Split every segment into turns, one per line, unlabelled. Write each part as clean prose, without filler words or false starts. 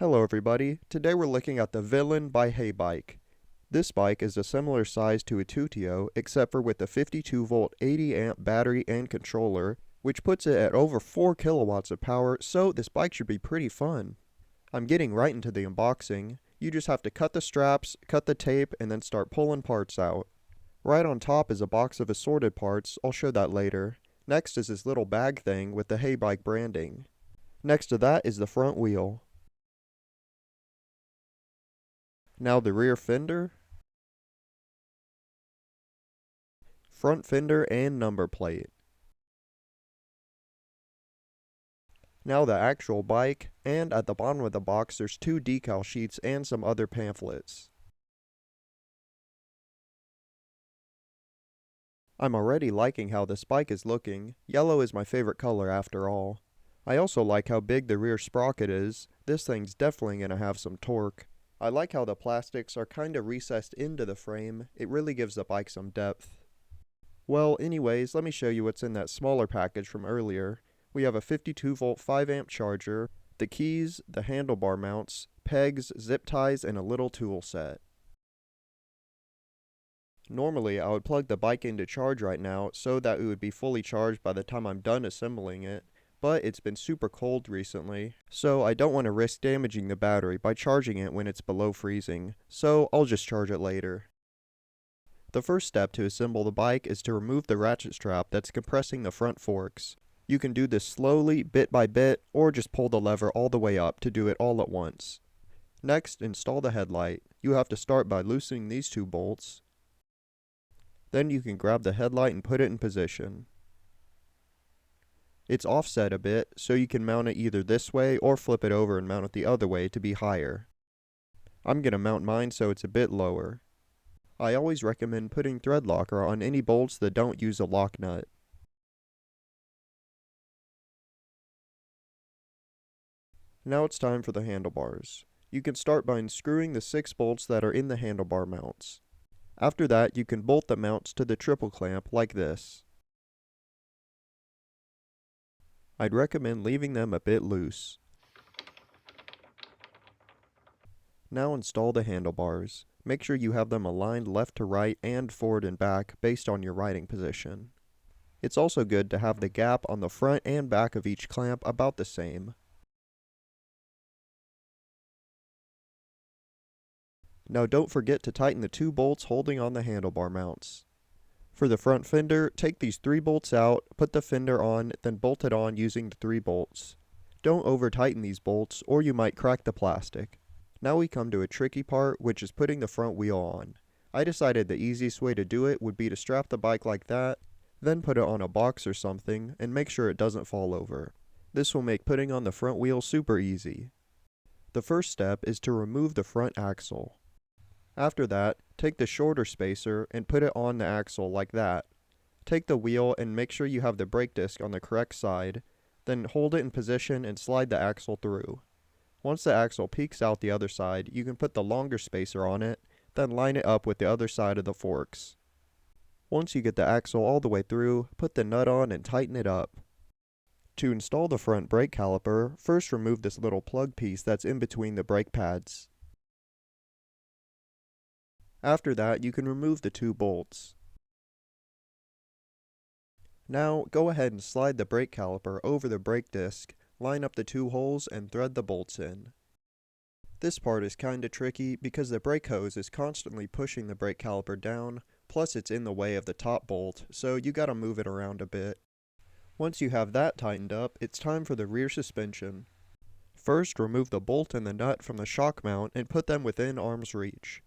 Hello everybody, today we're looking at the Villain by Heybike. This bike is a similar size to a Tuttio, except for with a 52 volt 80 amp battery and controller, which puts it at over 4 kilowatts of power, so this bike should be pretty fun. I'm getting right into the unboxing. You just have to cut the straps, cut the tape, and then start pulling parts out. Right on top is a box of assorted parts, I'll show that later. Next is this little bag thing with the Heybike branding. Next to that is the front wheel. Now the rear fender, front fender and number plate. Now the actual bike, and at the bottom of the box there's 2 decal sheets and some other pamphlets. I'm already liking how this bike is looking. Yellow is my favorite color after all. I also like how big the rear sprocket is. This thing's definitely gonna have some torque. I like how the plastics are kinda recessed into the frame. It really gives the bike some depth. Well, anyways, let me show you what's in that smaller package from earlier. We have a 52 volt 5 amp charger, the keys, the handlebar mounts, pegs, zip ties, and a little tool set. Normally, I would plug the bike into charge right now so that it would be fully charged by the time I'm done assembling it, but it's been super cold recently, so I don't want to risk damaging the battery by charging it when it's below freezing, so I'll just charge it later. The first step to assemble the bike is to remove the ratchet strap that's compressing the front forks. You can do this slowly, bit by bit, or just pull the lever all the way up to do it all at once. Next, install the headlight. You have to start by loosening these 2 bolts. Then you can grab the headlight and put it in position. It's offset a bit, so you can mount it either this way or flip it over and mount it the other way to be higher. I'm going to mount mine so it's a bit lower. I always recommend putting thread locker on any bolts that don't use a lock nut. Now it's time for the handlebars. You can start by unscrewing the 6 bolts that are in the handlebar mounts. After that, you can bolt the mounts to the triple clamp like this. I'd recommend leaving them a bit loose. Now install the handlebars. Make sure you have them aligned left to right and forward and back based on your riding position. It's also good to have the gap on the front and back of each clamp about the same. Now don't forget to tighten the 2 bolts holding on the handlebar mounts. For the front fender, take these 3 bolts out, put the fender on, then bolt it on using the 3 bolts. Don't over tighten these bolts or you might crack the plastic. Now we come to a tricky part, which is putting the front wheel on. I decided the easiest way to do it would be to strap the bike like that, then put it on a box or something, and make sure it doesn't fall over. This will make putting on the front wheel super easy. The first step is to remove the front axle. After that, take the shorter spacer and put it on the axle like that. Take the wheel and make sure you have the brake disc on the correct side, then hold it in position and slide the axle through. Once the axle peeks out the other side, you can put the longer spacer on it, then line it up with the other side of the forks. Once you get the axle all the way through, put the nut on and tighten it up. To install the front brake caliper, first remove this little plug piece that's in between the brake pads. After that, you can remove the 2 bolts. Now, go ahead and slide the brake caliper over the brake disc, line up the 2 holes, and thread the bolts in. This part is kinda tricky because the brake hose is constantly pushing the brake caliper down, plus it's in the way of the top bolt, so you gotta move it around a bit. Once you have that tightened up, it's time for the rear suspension. First, remove the bolt and the nut from the shock mount and put them within arm's reach.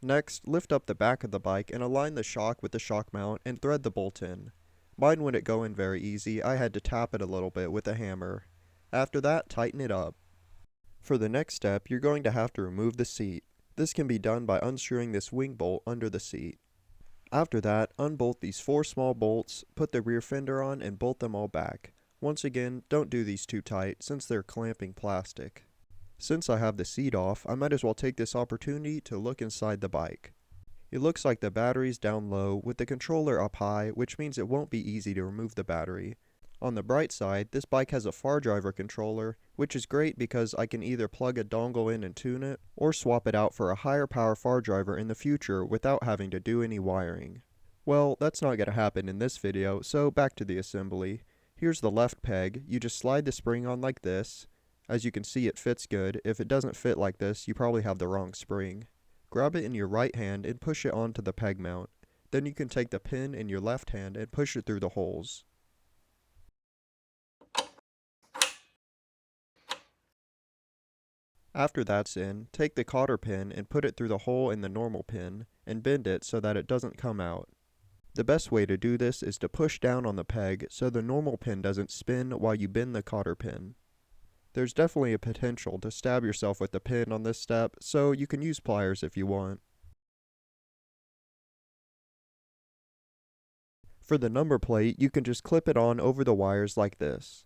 Next, lift up the back of the bike and align the shock with the shock mount and thread the bolt in. Mine wouldn't go in very easy, I had to tap it a little bit with a hammer. After that, tighten it up. For the next step, you're going to have to remove the seat. This can be done by unscrewing this wing bolt under the seat. After that, unbolt these 4 small bolts, put the rear fender on and bolt them all back. Once again, don't do these too tight since they're clamping plastic. Since I have the seat off, I might as well take this opportunity to look inside the bike. It looks like the battery's down low with the controller up high, which means it won't be easy to remove the battery. On the bright side, this bike has a far driver controller, which is great because I can either plug a dongle in and tune it, or swap it out for a higher power far driver in the future without having to do any wiring. Well, that's not going to happen in this video, so back to the assembly. Here's the left peg. You just slide the spring on like this. As you can see, it fits good. If it doesn't fit like this, you probably have the wrong spring. Grab it in your right hand and push it onto the peg mount. Then you can take the pin in your left hand and push it through the holes. After that's in, take the cotter pin and put it through the hole in the normal pin, and bend it so that it doesn't come out. The best way to do this is to push down on the peg so the normal pin doesn't spin while you bend the cotter pin. There's definitely a potential to stab yourself with the pin on this step, so you can use pliers if you want. For the number plate, you can just clip it on over the wires like this.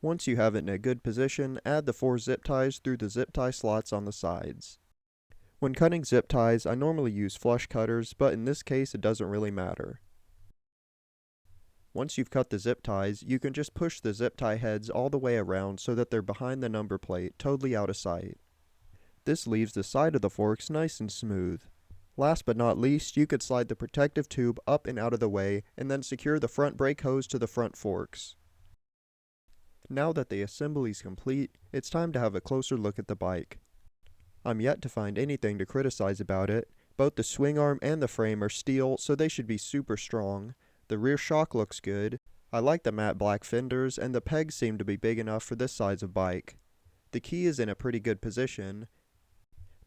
Once you have it in a good position, add the 4 zip ties through the zip tie slots on the sides. When cutting zip ties, I normally use flush cutters, but in this case it doesn't really matter. Once you've cut the zip ties, you can just push the zip tie heads all the way around so that they're behind the number plate, totally out of sight. This leaves the side of the forks nice and smooth. Last but not least, you could slide the protective tube up and out of the way, and then secure the front brake hose to the front forks. Now that the assembly's complete, it's time to have a closer look at the bike. I'm yet to find anything to criticize about it. Both the swing arm and the frame are steel, so they should be super strong. The rear shock looks good. I like the matte black fenders, and the pegs seem to be big enough for this size of bike. The key is in a pretty good position.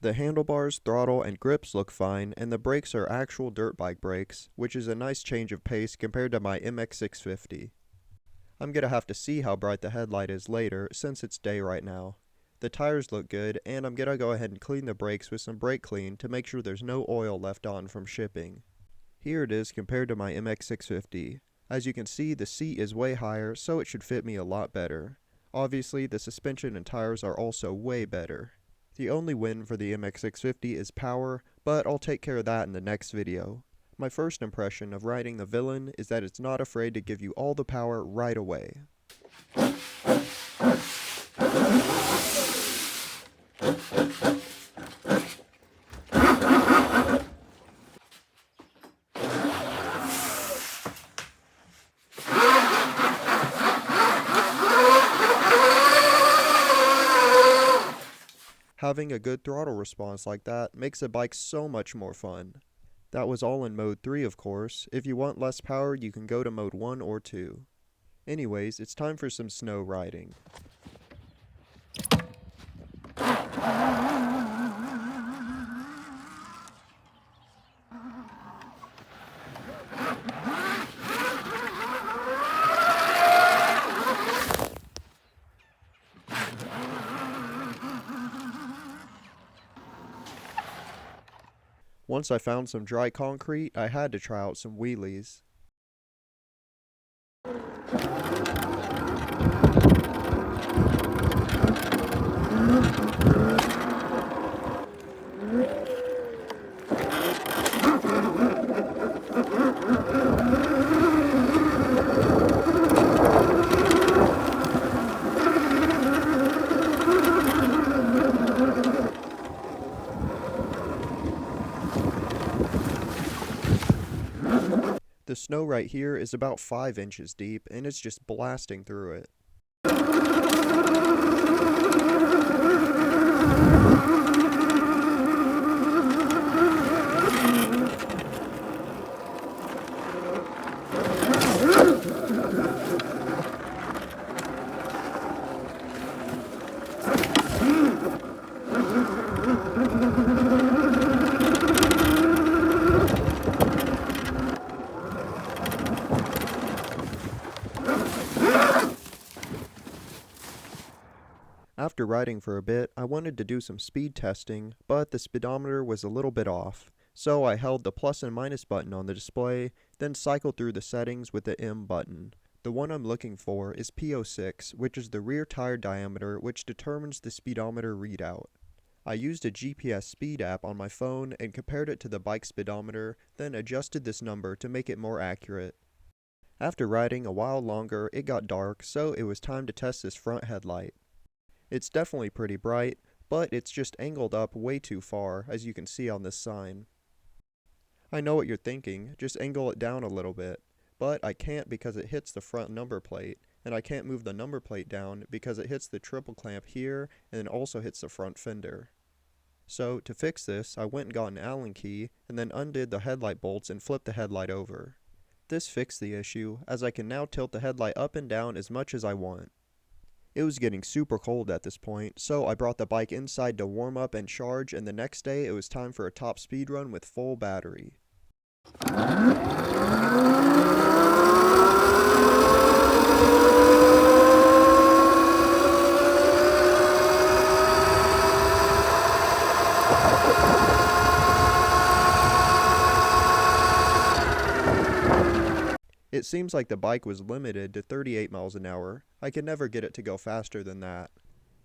The handlebars, throttle, and grips look fine, and the brakes are actual dirt bike brakes, which is a nice change of pace compared to my MX650. I'm gonna have to see how bright the headlight is later, since it's day right now. The tires look good, and I'm gonna go ahead and clean the brakes with some brake clean to make sure there's no oil left on from shipping. Here it is compared to my MX650. As you can see, the seat is way higher, so it should fit me a lot better. Obviously, the suspension and tires are also way better. The only win for the MX650 is power, but I'll take care of that in the next video. My first impression of riding the Villain is that it's not afraid to give you all the power right away. Having a good throttle response like that makes a bike so much more fun. That was all in mode 3, of course. If you want less power, you can go to mode 1 or 2. Anyways, it's time for some snow riding. Once I found some dry concrete, I had to try out some wheelies. The snow right here is about 5 inches deep, and it's just blasting through it. After riding for a bit, I wanted to do some speed testing, but the speedometer was a little bit off, so I held the plus and minus button on the display, then cycled through the settings with the M button. The one I'm looking for is P06, which is the rear tire diameter, which determines the speedometer readout. I used a GPS speed app on my phone and compared it to the bike speedometer, then adjusted this number to make it more accurate. After riding a while longer, it got dark, so it was time to test this front headlight. It's definitely pretty bright, but it's just angled up way too far, as you can see on this sign. I know what you're thinking, just angle it down a little bit, but I can't because it hits the front number plate, and I can't move the number plate down because it hits the triple clamp here and it also hits the front fender. So to fix this, I went and got an Allen key and then undid the headlight bolts and flipped the headlight over. This fixed the issue, as I can now tilt the headlight up and down as much as I want. It was getting super cold at this point, so I brought the bike inside to warm up and charge, and the next day it was time for a top speed run with full battery. It seems like the bike was limited to 38 miles an hour. I could never get it to go faster than that.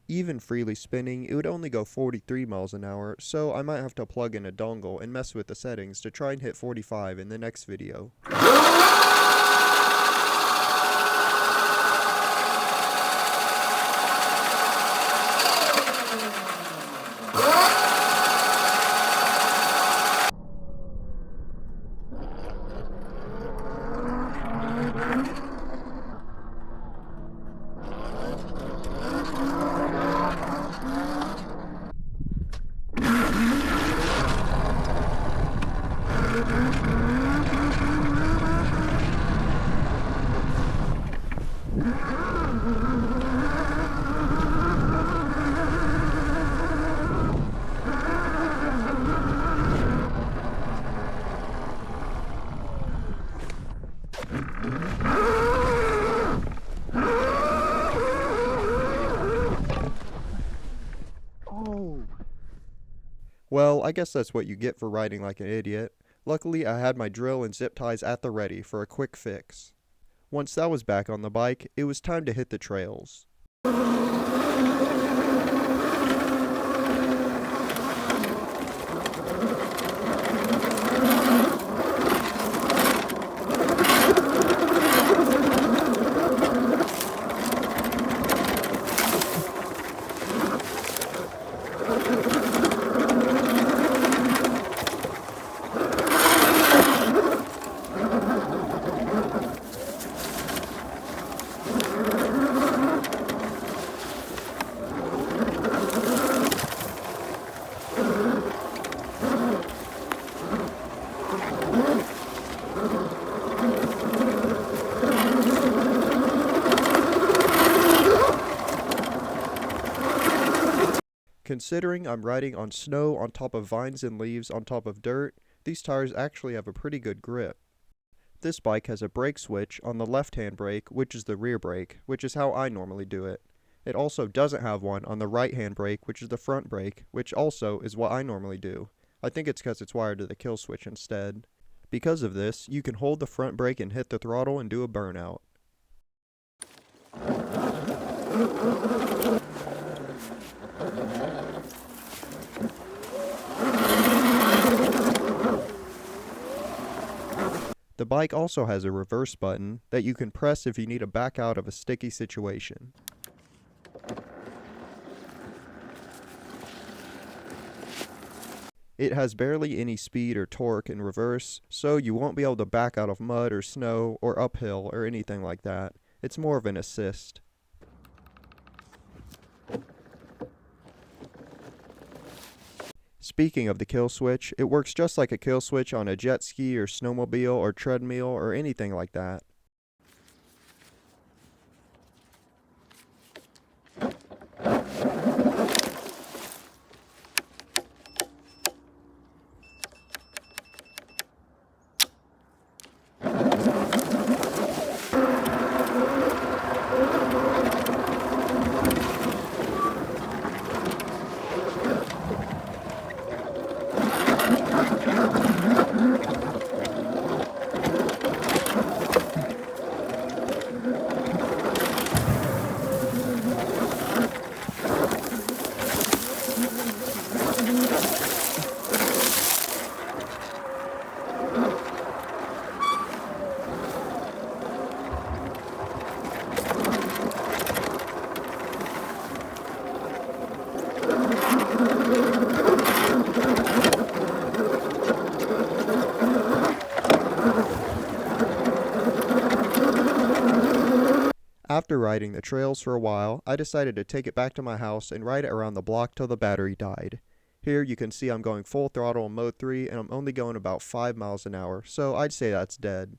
Even freely spinning, it would only go 43 miles an hour, so I might have to plug in a dongle and mess with the settings to try and hit 45 in the next video. Well, I guess that's what you get for riding like an idiot. Luckily, I had my drill and zip ties at the ready for a quick fix. Once that was back on the bike, it was time to hit the trails. Considering I'm riding on snow on top of vines and leaves on top of dirt, these tires actually have a pretty good grip. This bike has a brake switch on the left-hand brake, which is the rear brake, which is how I normally do it. It also doesn't have one on the right-hand brake, which is the front brake, which also is what I normally do. I think it's because it's wired to the kill switch instead. Because of this, you can hold the front brake and hit the throttle and do a burnout. The bike also has a reverse button that you can press if you need to back out of a sticky situation. It has barely any speed or torque in reverse, so you won't be able to back out of mud or snow or uphill or anything like that. It's more of an assist. Speaking of the kill switch, it works just like a kill switch on a jet ski or snowmobile or treadmill or anything like that. After riding the trails for a while, I decided to take it back to my house and ride it around the block till the battery died. Here you can see I'm going full throttle in mode 3 and I'm only going about 5 miles an hour, so I'd say that's dead.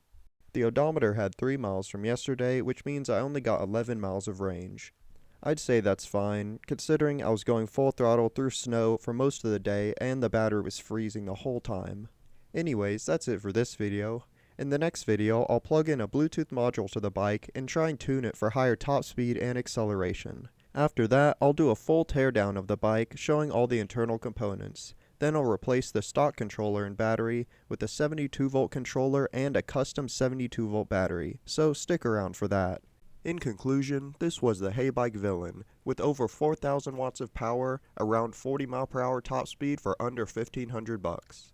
The odometer had 3 miles from yesterday, which means I only got 11 miles of range. I'd say that's fine, considering I was going full throttle through snow for most of the day and the battery was freezing the whole time. Anyways, that's it for this video. In the next video, I'll plug in a Bluetooth module to the bike and try and tune it for higher top speed and acceleration. After that, I'll do a full teardown of the bike, showing all the internal components. Then I'll replace the stock controller and battery with a 72-volt controller and a custom 72-volt battery, so stick around for that. In conclusion, this was the Heybike Villain, with over 4,000 watts of power, around 40 mph top speed for under $1,500.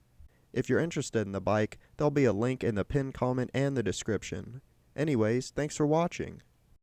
If you're interested in the bike, there'll be a link in the pinned comment and the description. Anyways, thanks for watching.